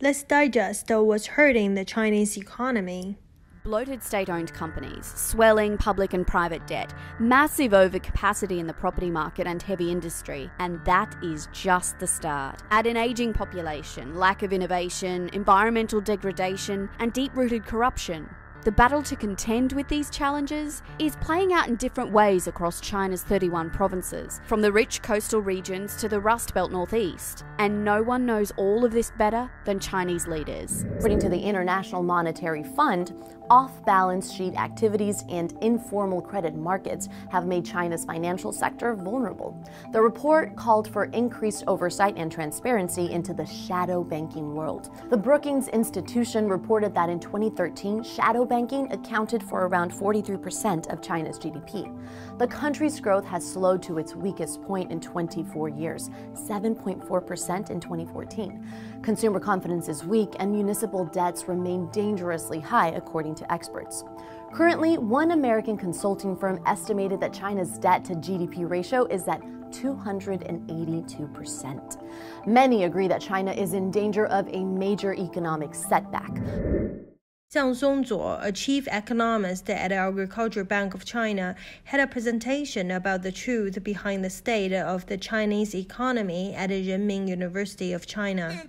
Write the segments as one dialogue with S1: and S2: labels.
S1: Let's digest what's hurting the Chinese economy.
S2: Bloated state-owned companies, swelling public and private debt, massive overcapacity in the property market and heavy industry, and that is just the start. Add an aging population, lack of innovation, environmental degradation, and deep-rooted corruption. The battle to contend with these challenges is playing out in different ways across China's 31 provinces, from the rich coastal regions to the Rust Belt northeast. And no one knows all of this better than Chinese leaders. According to the International Monetary Fund, off-balance sheet activities and informal credit markets have made China's financial sector vulnerable. The report called for increased oversight and transparency into the shadow banking world. The Brookings Institution reported that in 2013, shadow banking accounted for around 43% of China's GDP. The country's growth has slowed to its weakest point in 24 years, 7.4% in 2014. Consumer confidence is weak and municipal debts remain dangerously high, according to experts. Currently, one American consulting firm estimated that China's debt to GDP ratio is at 282%. Many agree that China is in danger of a major economic setback.
S1: Zhang Songzuo, a chief economist at the Agricultural Bank of China, had a presentation about the truth behind the state of the Chinese economy at the Renmin University of China.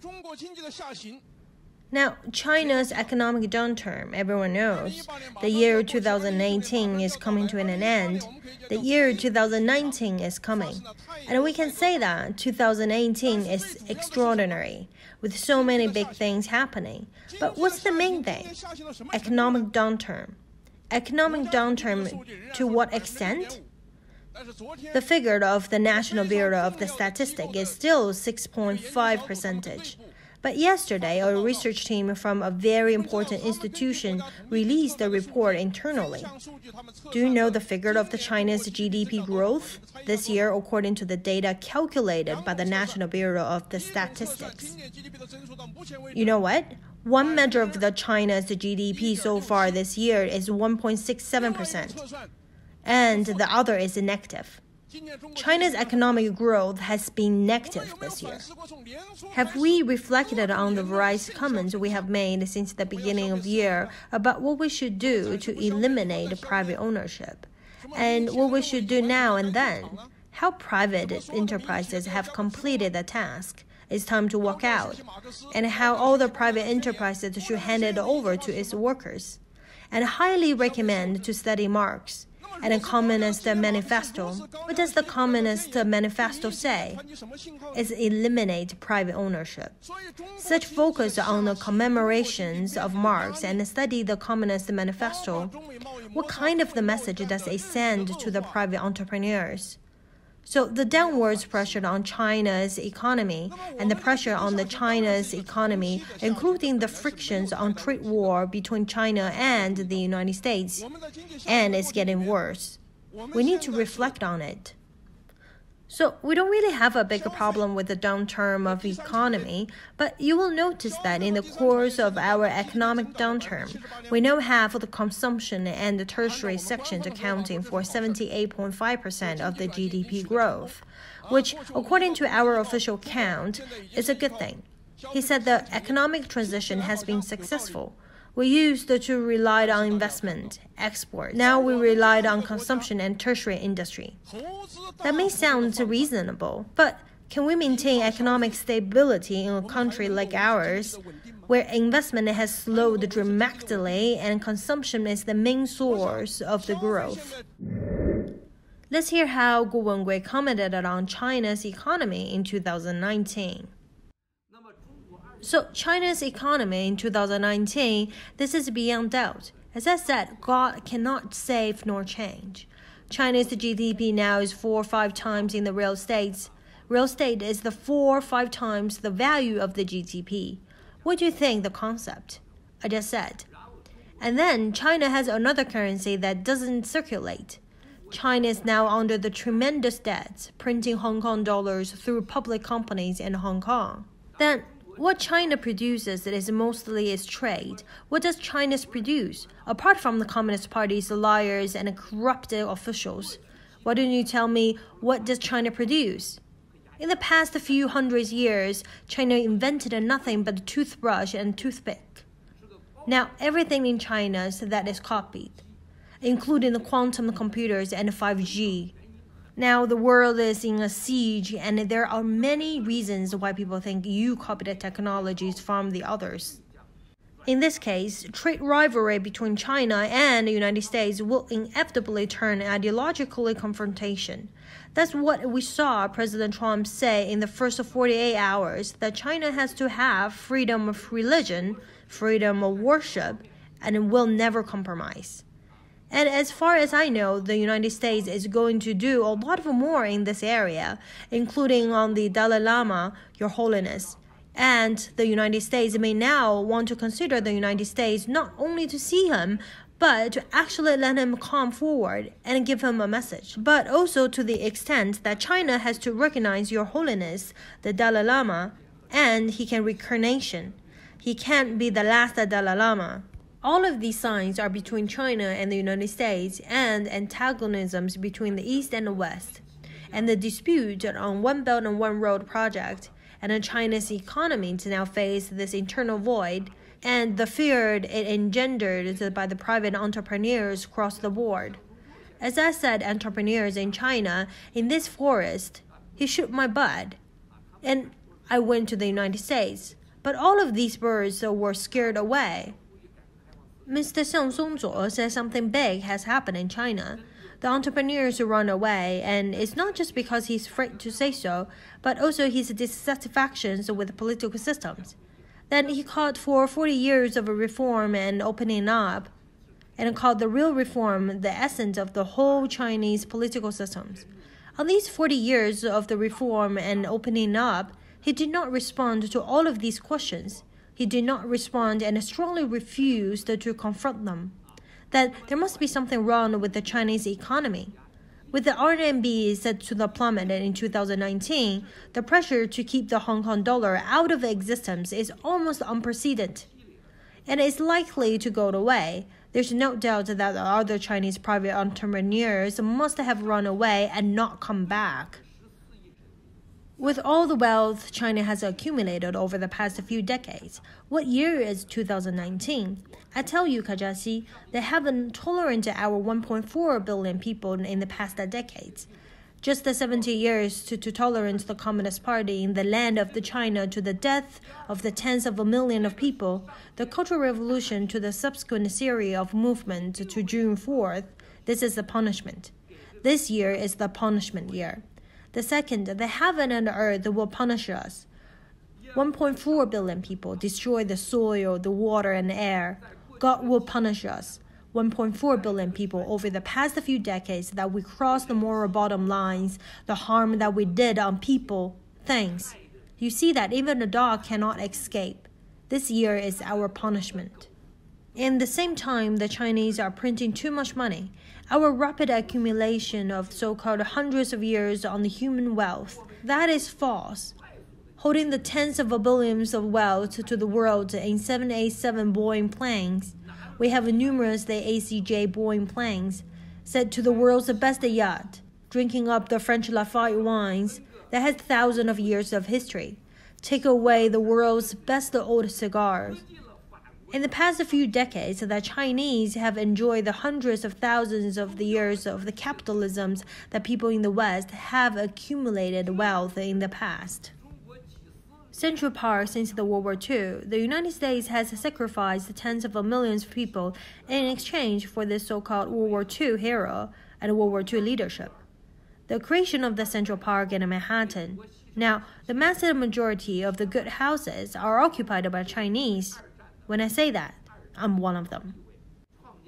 S1: Now, China's economic downturn, everyone knows. The year 2018 is coming to an end. The year 2019 is coming. And we can say that 2018 is extraordinary, with so many big things happening. But what's the main thing? Economic downturn. Economic downturn to what extent? The figure of the National Bureau of the Statistics is still 6.5%. But yesterday, a research team from a very important institution released a report internally. Do you know the figure of the China's GDP growth this year according to the data calculated by the National Bureau of the Statistics? You know what? One measure of the China's GDP so far this year is 1.67%, and the other is negative. China's economic growth has been negative this year. Have we reflected on the various comments we have made since the beginning of the year about what we should do to eliminate private ownership, and what we should do now and then? How private enterprises have completed the task, it's time to walk out, and how all the private enterprises should hand it over to its workers. And highly recommend to study Marx and the Communist Manifesto. What does the Communist Manifesto say? It's eliminate private ownership. Such focus on the commemorations of Marx and study the Communist Manifesto. What kind of the message does it send to the private entrepreneurs? So the downwards pressure on China's economy and the pressure on the China's economy, including the frictions on trade war between China and the United States, and it's getting worse. We need to reflect on it. So we don't really have a big problem with the downturn of the economy, but you will notice that in the course of our economic downturn, we now have the consumption and the tertiary sections accounting for 78.5% of the GDP growth, which, according to our official count, is a good thing. He said the economic transition has been successful. We used to rely on investment, export. Now we relied on consumption and tertiary industry. That may sound reasonable, but can we maintain economic stability in a country like ours, where investment has slowed dramatically and consumption is the main source of the growth? Let's hear how郭文贵commented on China's economy in 2019. So China's economy in 2019, this is beyond doubt. As I said, God cannot save nor change. China's GDP now is 4 or 5 times in the real estate. Real estate is the 4 or 5 times the value of the GDP. What do you think the concept? I just said. And then China has another currency that doesn't circulate. China is now under the tremendous debt, printing Hong Kong dollars through public companies in Hong Kong. Then what China produces is mostly its trade. What does China produce? Apart from the Communist Party's liars and corrupt officials, why don't you tell me what does China produce? In the past few hundred years, China invented nothing but a toothbrush and toothpick. Now everything in China that is copied, including the quantum computers and 5G. Now the world is in a siege, and there are many reasons why people think you copy the technologies from the others. In this case, trade rivalry between China and the United States will inevitably turn ideologically confrontation. That's what we saw President Trump say in the first 48 hours, that China has to have freedom of religion, freedom of worship, and will never compromise. And as far as I know, the United States is going to do a lot more in this area, including on the Dalai Lama, Your Holiness. And the United States may now want to consider the United States not only to see him, but to actually let him come forward and give him a message. But also to the extent that China has to recognize Your Holiness, the Dalai Lama, and he can reincarnation. He can't be the last Dalai Lama. All of these signs are between China and the United States, and antagonisms between the East and the West, and the dispute on One Belt and One Road project, and China's economy to now face this internal void, and the fear it engendered by the private entrepreneurs across the board. As I said, entrepreneurs in China, in this forest, he shoot my butt, and I went to the United States, but all of these birds were scared away. Mr. Xiang Songzuo says something big has happened in China. The entrepreneurs run away, and it's not just because he's afraid to say so, but also his dissatisfactions with the political systems. Then he called for 40 years of reform and opening up, and called the real reform the essence of the whole Chinese political systems. On these 40 years of the reform and opening up, he did not respond to all of these questions. He did not respond and strongly refused to confront them. That there must be something wrong with the Chinese economy. With the RMB set to the plummet in 2019, the pressure to keep the Hong Kong dollar out of existence is almost unprecedented, and is likely to go away. There's no doubt that the other Chinese private entrepreneurs must have run away and not come back. With all the wealth China has accumulated over the past few decades, what year is 2019? I tell you, Kajasi, they haven't tolerated our 1.4 billion people in the past decades. Just the 70 years to tolerate the Communist Party in the land of the China to the death of the tens of a million of people, the Cultural Revolution to the subsequent series of movements to June 4th, this is the punishment. This year is the punishment year. The second, the heaven and the earth will punish us. 1.4 billion people destroy the soil, the water, and the air. God will punish us. 1.4 billion people over the past few decades that we crossed the moral bottom lines, the harm that we did on people, things. You see that even a dog cannot escape. This year is our punishment. In the same time, the Chinese are printing too much money. Our rapid accumulation of so-called hundreds of years on the human wealth, that is false. Holding the tens of billions of wealth to the world in 787 Boeing planes, we have numerous ACJ Boeing planes, set to the world's best yacht, drinking up the French Lafite wines that has thousands of years of history, take away the world's best old cigars. In the past few decades, the Chinese have enjoyed the hundreds of thousands of the years of the capitalism that people in the West have accumulated wealth in the past. Central Park since the World War II, the United States has sacrificed tens of millions of people in exchange for this so-called World War II hero and World War II leadership. The creation of the Central Park in Manhattan. Now, the massive majority of the good houses are occupied by Chinese. When I say that, I'm one of them.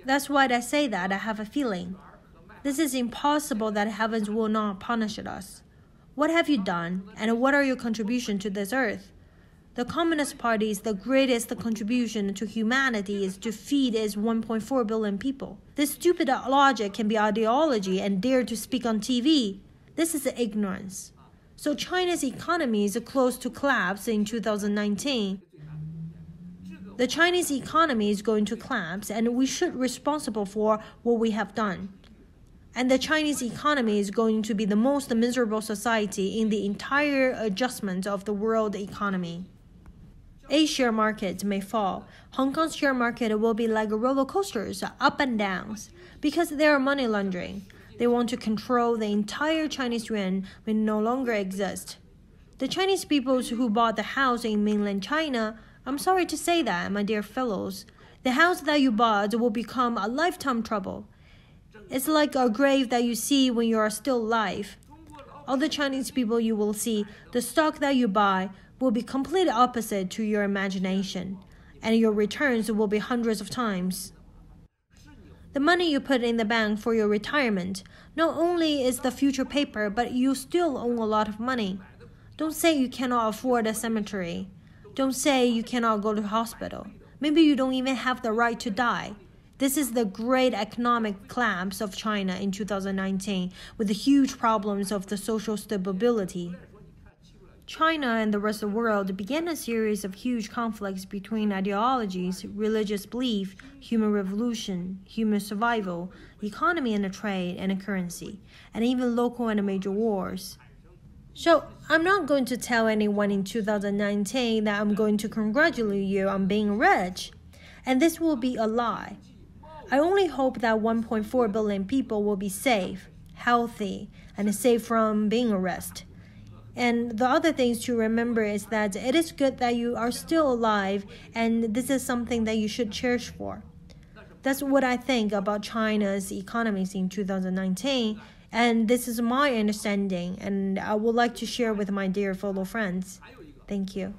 S1: That's why I say that I have a feeling. This is impossible that heavens will not punish us. What have you done, and what are your contributions to this earth? The Communist Party's the greatest contribution to humanity is to feed its 1.4 billion people. This stupid logic can be ideology and dare to speak on TV. This is ignorance. So China's economy is close to collapse in 2019. The Chinese economy is going to collapse, and we should be responsible for what we have done. And the Chinese economy is going to be the most miserable society in the entire adjustment of the world economy. A share market may fall. Hong Kong's share market will be like roller coasters, up and downs, because they are money laundering. They want to control the entire Chinese yuan will no longer exist. The Chinese people who bought the house in mainland China, I'm sorry to say that, my dear fellows, the house that you bought will become a lifetime trouble. It's like a grave that you see when you are still alive. All the Chinese people you will see, the stock that you buy will be completely opposite to your imagination, and your returns will be hundreds of times. The money you put in the bank for your retirement not only is the future paper, but you still own a lot of money. Don't say you cannot afford a cemetery. Don't say you cannot go to hospital. Maybe you don't even have the right to die. This is the great economic collapse of China in 2019, with the huge problems of the social stability. China and the rest of the world began a series of huge conflicts between ideologies, religious belief, human revolution, human survival, economy and trade and currency, and even local and major wars. So, I'm not going to tell anyone in 2019 that I'm going to congratulate you on being rich, and this will be a lie. I only hope that 1.4 billion people will be safe, healthy, and safe from being arrested. And the other things to remember is that it is good that you are still alive, and this is something that you should cherish for. That's what I think about China's economies in 2019, and this is my understanding, and I would like to share with my dear fellow friends. Thank you.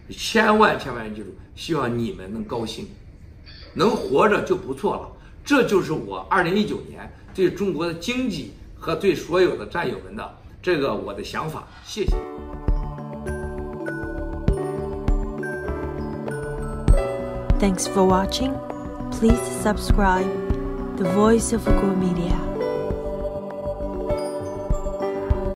S3: 千万记住，希望你们能高兴。能活着就不错了，这就是我2019年对中国的经济和对所有的战友们的我的想法。谢谢。
S1: Thanks for watching. Please subscribe The Voice of Kwok Media.